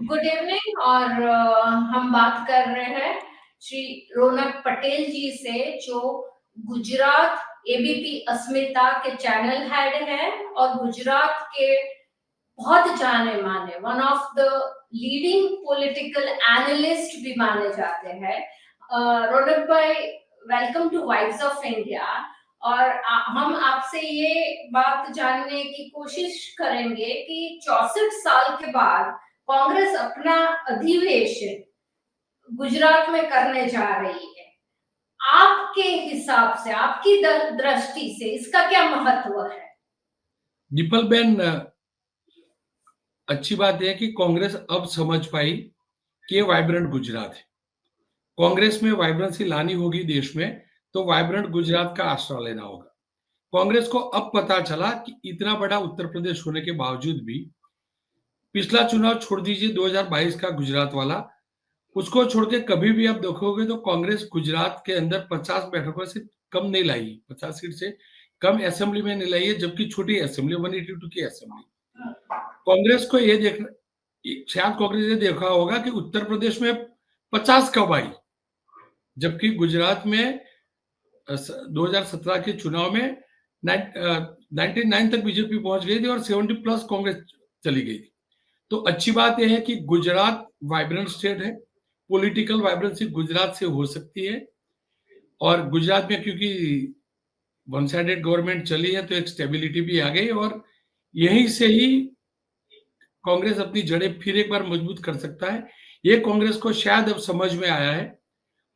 Good evening और हम बात कर रहे हैं श्री रौनक पटेल जी से, जो गुजरात एबीपी अस्मिता के चैनल हेड है और गुजरात के बहुत जाने माने one of the leading political analyst भी माने जाते हैं। रौनक भाई, welcome to vibes of India. और हम आपसे ये बात जानने की कोशिश करेंगे कि 64 साल के बाद कांग्रेस अपना अधिवेशन गुजरात में करने जा रही है। आपके हिसाब से, आपकी दृष्टि से इसका क्या महत्व है? दीपल बेन, अच्छी बात है कि कांग्रेस अब समझ पाई कि वाइब्रेंट गुजरात है। कांग्रेस में वाइब्रेंसी लानी होगी देश में, तो वाइब्रेंट गुजरात का आश्रय लेना होगा। कांग्रेस को अब पता चला कि इतना बड़ा उत्तर प्रदेश होने के बावजूद भी, पिछला चुनाव छोड़ दीजिए 2022 का गुजरात वाला, उसको छोड़ के कभी भी आप देखोगे तो कांग्रेस गुजरात के अंदर 50 बैठकों से कम नहीं लाई, 50 सीट से कम असेंबली में नहीं लाई है, जबकि छोटी असेंबली 182 की असेंबली। कांग्रेस को ये देखना, शायद कांग्रेस ये देखा होगा कि उत्तर प्रदेश में 50 कब आई, जबकि गुजरात में 2017 के चुनाव में 99 तक बीजेपी पहुंच गई थी और 70 प्लस कांग्रेस चली गई थी। तो अच्छी बात यह है कि गुजरात वाइब्रेंट स्टेट है, पॉलिटिकल वाइब्रेंसी गुजरात से हो सकती है। और गुजरात में क्योंकि वन साइडेड गवर्नमेंट चली है तो एक स्टेबिलिटी भी आ गई, और यहीं से ही कांग्रेस अपनी जड़ें फिर एक बार मजबूत कर सकता है। ये कांग्रेस को शायद अब समझ में आया है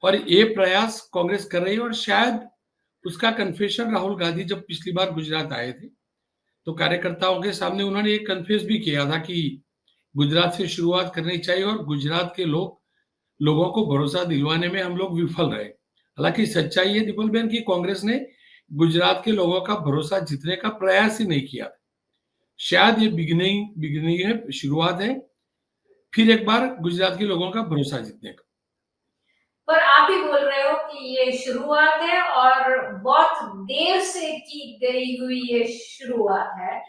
और ये प्रयास कांग्रेस कर रही है। और शायद उसका कन्फेशन राहुल गांधी जब पिछली बार गुजरात आए थे तो कार्यकर्ताओं के सामने उन्होंने एक कन्फेस भी किया था कि गुजरात से शुरुआत करनी चाहिए और गुजरात के लोगों को भरोसा दिलवाने में हम लोग विफल रहे। हालांकि सच्चाई है दीपल बहन की कांग्रेस ने गुजरात के लोगों का भरोसा जीतने का प्रयास ही नहीं किया। शायद ये बिगिनिंग है, शुरुआत है फिर एक बार गुजरात के लोगों का भरोसा जीतने का। पर आप ही बोल रहे हो कि ये शुरुआत है और बहुत देर से की गई हुई ये शुरुआत है।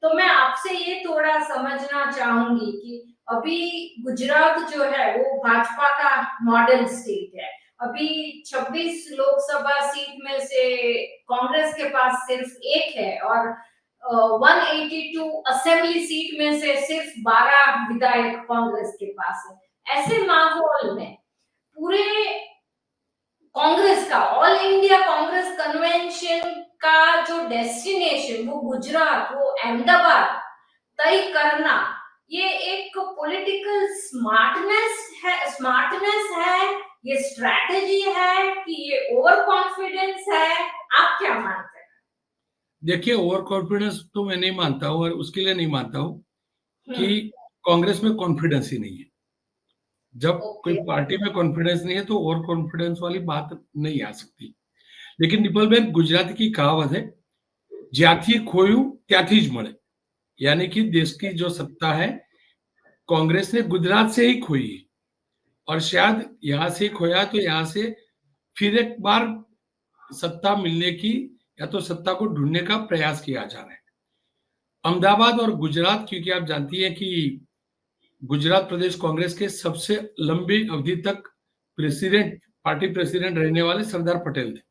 तो मैं आपसे ये थोड़ा समझना चाहूंगी कि अभी गुजरात जो है वो भाजपा का मॉडल स्टेट है। अभी 26 लोकसभा सीट में से कांग्रेस के पास सिर्फ एक है और 182 असेंबली सीट में से सिर्फ 12 विधायक कांग्रेस के पास है। ऐसे माहौल में पूरे कांग्रेस का ऑल इंडिया कांग्रेस कन्वेंशन का जो डेस्टिनेशन वो गुजरात, वो अहमदाबाद तय करना, ये एक पॉलिटिकल स्मार्टनेस है, ये स्ट्रैटेजी है कि ये ओवर कॉन्फिडेंस है? आप क्या मानते हैं? देखिए, ओवर कॉन्फिडेंस तो मैं नहीं मानता हूं और उसके लिए नहीं मानता हूं कि कांग्रेस में कॉन्फिडेंस ही नहीं है। जब कोई पार्टी में कॉन्फिडेंस नहीं है तो ओवर कॉन्फिडेंस वाली बात नहीं आ सकती। लेकिन दीपल बहन, गुजराती की कहावत है, ज्याथी खोयू त्याथी ज मळे। यानी कि देश की जो सत्ता है कांग्रेस ने गुजरात से ही खोई है और शायद यहां से खोया तो यहां से फिर एक बार सत्ता मिलने की या तो सत्ता को ढूंढने का प्रयास किया जा रहा है। अहमदाबाद और गुजरात, क्योंकि आप जानती है कि गुजरात प्रदेश कांग्रेस के सबसे लंबी अवधि तक पार्टी प्रेसिडेंट रहने वाले सरदार पटेल थे।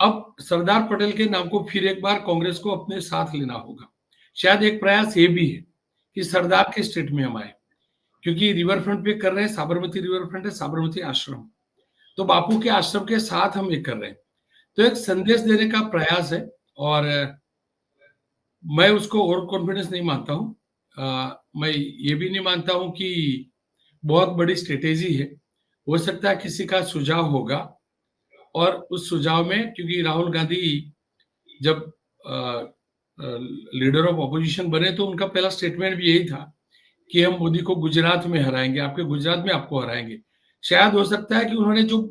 अब सरदार पटेल के नाम को फिर एक बार कांग्रेस को अपने साथ लेना होगा। शायद एक प्रयास ये भी है कि सरदार के स्टेट में हम आए, क्योंकि रिवर फ्रंट पे कर रहे हैं, साबरमती रिवर फ्रंट है, साबरमती आश्रम, तो बापू के आश्रम के साथ हम ये कर रहे हैं। तो एक संदेश देने का प्रयास है और मैं उसको ओवर कॉन्फिडेंस नहीं मानता हूँ। मैं ये भी नहीं मानता हूँ कि बहुत बड़ी स्ट्रेटेजी है। हो सकता है किसी का सुझाव होगा और उस सुझाव में, क्योंकि राहुल गांधी जब लीडर ऑफ अपोजिशन बने तो उनका पहला स्टेटमेंट भी यही था कि हम मोदी को गुजरात में हराएंगे, आपके गुजरात में आपको हराएंगे। शायद हो सकता है कि उन्होंने जो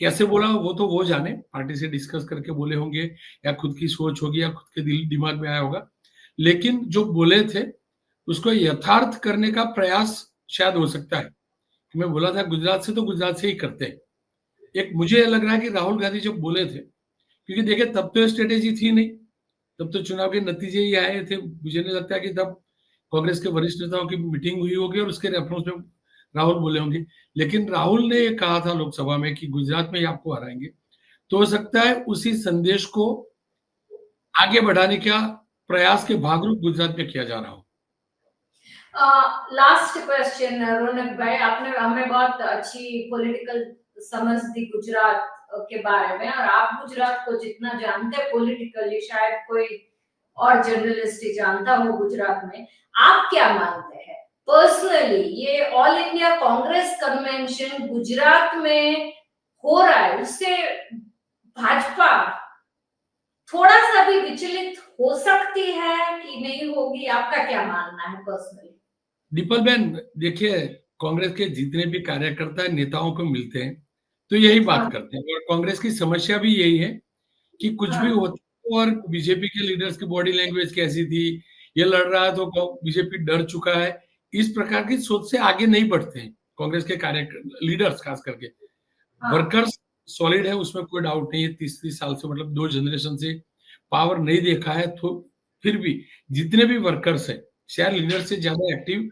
कैसे बोला वो तो वो जाने, पार्टी से डिस्कस करके बोले होंगे या खुद की सोच होगी या खुद के दिल दिमाग में आया होगा। लेकिन जो बोले थे उसको यथार्थ करने का प्रयास शायद हो सकता है कि मैं बोला था गुजरात से तो गुजरात से ही करते हैं। एक मुझे लग रहा है कि राहुल गांधी जब बोले थे, क्योंकि देखिए तब तो स्ट्रेटेजी थी नहीं, तब तो चुनाव के नतीजे ही आए थे। मुझे नहीं लगता कि तब कांग्रेस के वरिष्ठ नेताओं की मीटिंग हुई होगी और उसके रेफरेंस में राहुल बोले होंगे। लेकिन राहुल ने ये कहा था लोकसभा में कि गुजरात में ही आपको हराएंगे। तो हो सकता है उसी संदेश को आगे बढ़ाने का प्रयास के भागरूप गुजरात में किया जा रहा हो। लास्ट क्वेश्चन रौनक भाई, आपने हमें बहुत अच्छी पॉलिटिकल समझ दी गुजरात के बारे में, और आप गुजरात को जितना जानते हैं पॉलिटिकली शायद कोई और जर्नलिस्ट ही जानता हो गुजरात में। आप क्या मानते हैं पर्सनली, ये all India Congress convention Gujarat में हो रहा है, उससे भाजपा थोड़ा सा भी विचलित हो सकती है कि नहीं होगी? आपका क्या मानना है पर्सनली? दीपल बहन, देखिए, कांग्रेस के जितने भी कार्यकर्ता नेताओं को मिलते हैं तो यही बात हाँ, करते हैं, और कांग्रेस की समस्या भी यही है कि कुछ भी हाँ, होता है। और बीजेपी के लीडर्स की बॉडी लैंग्वेज कैसी थी, ये लड़ रहा है तो बीजेपी डर चुका है, इस प्रकार की सोच से आगे नहीं बढ़ते हैं कांग्रेस के कार्य लीडर्स, खास करके हाँ, वर्कर्स सॉलिड है, उसमें कोई डाउट नहीं है। 30-30 साल से, मतलब 2 जनरेशन से पावर नहीं देखा है, तो फिर भी जितने भी वर्कर्स हैं, शायद लीडर से ज़्यादा एक्टिव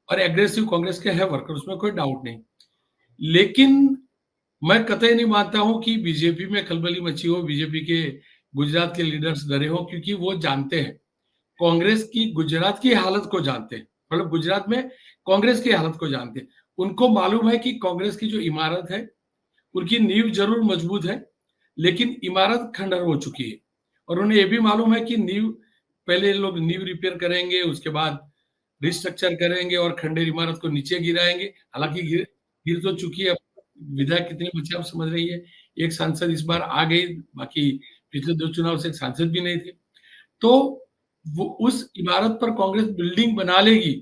और एग्रेसिव कांग्रेस के है वर्कर, उसमें कोई डाउट नहीं। लेकिन मैं कतई नहीं मानता हूँ कि बीजेपी में खलबली मची हो, बीजेपी के गुजरात के लीडर्स डरे हों, क्योंकि वो जानते हैं, कांग्रेस की गुजरात की हालत को जानते हैं, मतलब गुजरात में कांग्रेस की हालत को जानते हैं। उनको मालूम है कि कांग्रेस की जो इमारत है, उनकी नींव ज़रूर मजबूत है, लेकिन इमारत खंडहर हो चुकी है। और उन्हें ये भी मालूम है कि नींव, पहले लोग नींव रिपेयर करेंगे, उसके बाद रिस्ट्रक्चर करेंगे और खंडहर इमारत को नीचे गिराएँगे। हालाँकि गिर गिर तो चुकी है, अब विधायक कितने बचे आप समझ रही है। एक सांसद इस बार आ गई, बाकी पिछले 2 चुनाव से एक सांसद भी नहीं थे। तो वो उस इमारत पर कांग्रेस बिल्डिंग बना लेगी,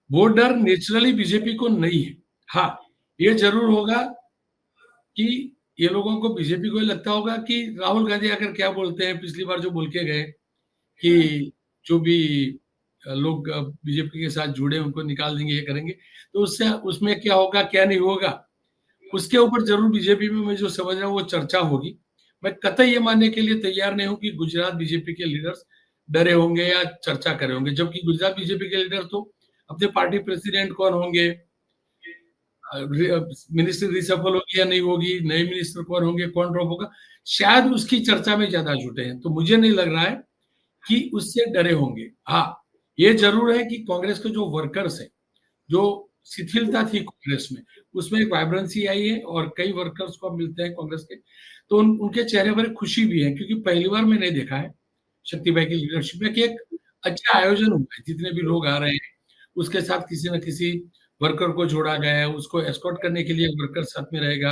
वो डर नेचुरली बीजेपी को नहीं है। हाँ, ये ज़रूर होगा कि ये लोगों को, बीजेपी को ये लगता होगा कि राहुल गांधी आकर क्या बोलते हैं, पिछली बार जो बोल के गए कि जो भी लोग बीजेपी के साथ जुड़े उनको निकाल देंगे, ये करेंगे। तो उससे उसमें क्या होगा, क्या नहीं होगा, उसके ऊपर ज़रूर बीजेपी में मैं जो समझ रहा हूँ वो चर्चा होगी। मैं कतई ये मानने के लिए तैयार नहीं हूँ कि गुजरात बीजेपी के लीडर्स डरे होंगे या चर्चा करे होंगे, जबकि गुजरात बीजेपी के लीडर तो अपने पार्टी प्रेसिडेंट कौन होंगे, मिनिस्ट्री रिसफल होगी या नहीं होगी, नए मिनिस्टर कौन होंगे, कौन ड्रॉप होगा, शायद उसकी चर्चा में ज़्यादा जुटे हैं। तो मुझे नहीं लग रहा है कि उससे डरे होंगे। हाँ, ये ज़रूर है कि कांग्रेस के जो वर्कर्स हैं, जो शिथिलता थी कांग्रेस में, उसमें एक वाइब्रेंसी आई है और कई वर्कर्स को अब मिलते हैं कांग्रेस के, तो उनके चेहरे पर एक खुशी भी है, क्योंकि पहली बार मैंने देखा है शक्ति भाई की लीडरशिप में कि एक अच्छा आयोजन हुआ है। जितने भी लोग आ रहे हैं, उसके साथ किसी न किसी वर्कर को जोड़ा गया है, उसको एस्कॉर्ट करने के लिए वर्कर साथ में रहेगा।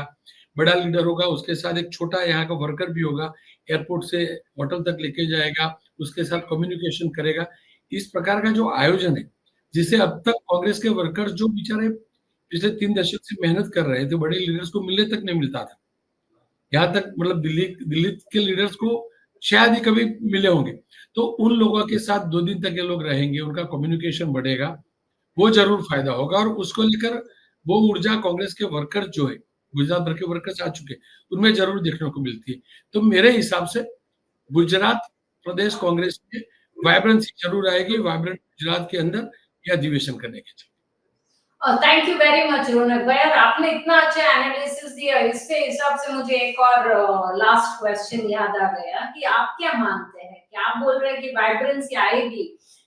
बड़ा लीडर होगा, उसके साथ एक छोटा यहाँ का वर्कर भी होगा, एयरपोर्ट से होटल तक लेके जाएगा, उसके साथ कम्युनिकेशन करेगा। इस प्रकार का जो आयोजन है, जिसे अब तक कांग्रेस के वर्कर्स जो बेचारे पिछले 3 दशक से मेहनत कर रहे थे, बड़े लीडर्स को मिलने तक नहीं मिलता था। यहाँ तक, मतलब दिल्ली दिल्ली के लीडर्स को शायद ही कभी मिले होंगे। तो उन लोगों के साथ 2 दिन तक ये लोग रहेंगे, उनका कम्युनिकेशन बढ़ेगा, वो ज़रूर फ़ायदा होगा, और उसको लेकर वो ऊर्जा कांग्रेस के वर्कर जो है, गुजरात भर के वर्कर्स आ चुके हैं, उनमें ज़रूर देखने को मिलती है। तो मेरे हिसाब से गुजरात प्रदेश कांग्रेस में वाइब्रेंसी ज़रूर आएगी, वाइब्रेंट गुजरात के अंदर ये अधिवेशन करने के चलते। थैंक यू वेरी मच रौनक भाई, और आपने इतना अच्छा एनालिसिस दिया, इसके हिसाब से मुझे एक और लास्ट क्वेश्चन याद आ गया कि आप क्या मानते हैं कि आप बोल रहे हैं कि वाइब्रेंसी आएगी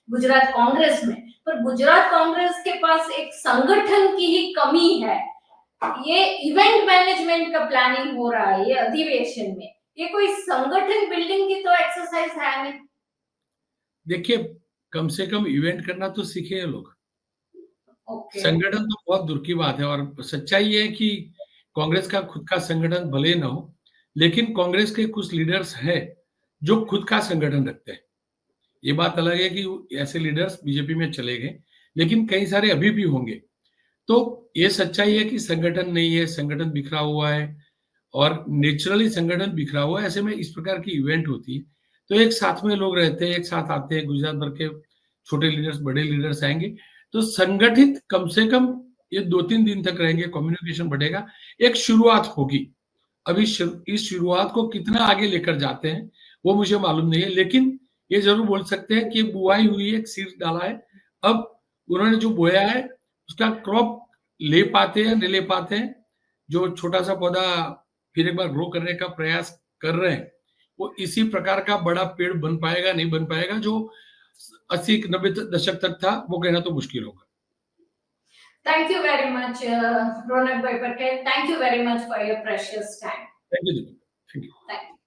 गुजरात कांग्रेस में, पर गुजरात कांग्रेस के पास एक संगठन की ही कमी है। ये इवेंट मैनेजमेंट का प्लानिंग हो रहा है ये अधिवेशन में, ये कोई संगठन बिल्डिंग की तो एक्सरसाइज है नहीं। देखिए, कम से कम इवेंट करना तो सीखे ये लोग। ओके। संगठन तो बहुत दूर की बात है, और सच्चाई ये है कि कांग्रेस का खुद का संगठन भले ना हो, लेकिन कांग्रेस के कुछ लीडर्स हैं, जो खुद का संगठन रखते हैं। ये बात अलग है कि ऐसे लीडर्स बीजेपी में चले गए, लेकिन कई सारे अभी भी होंगे। तो ये सच्चाई है कि संगठन नहीं है, संगठन बिखरा हुआ है, और नेचुरली संगठन बिखरा हुआ है। ऐसे में इस प्रकार की इवेंट होती है, तो एक साथ में लोग रहते हैं, एक साथ आते हैं, गुजरात भर के छोटे लीडर्स, बड़े लीडर्स आएँगे, तो संगठित कम से कम ये 2-3 दिन तक रहेंगे, कम्युनिकेशन बढ़ेगा, एक शुरुआत होगी। अब इस शुरुआत को कितना आगे लेकर जाते हैं, वो मुझे मालूम नहीं है, लेकिन ये ज़रूर बोल सकते हैं कि बुआई हुई है, एक सीड डाला है, अब उन्होंने जो बोया है उसका क्रॉप ले पाते हैं, नहीं ले पाते हैं। जो छोटा-सा पौधा फिर एक बार ग्रो करने का प्रयास कर रहे हैं, वो इसी प्रकार का बड़ा पेड़ बन पाएगा, नहीं बन पाएगा, जो 80-90 दशक तक था, वो कहना तो मुश्किल होगा। Thank you very much, Ronak Bhai Patel. Thank you very much for your precious time. Thank you Deepak, thank you. Thank you.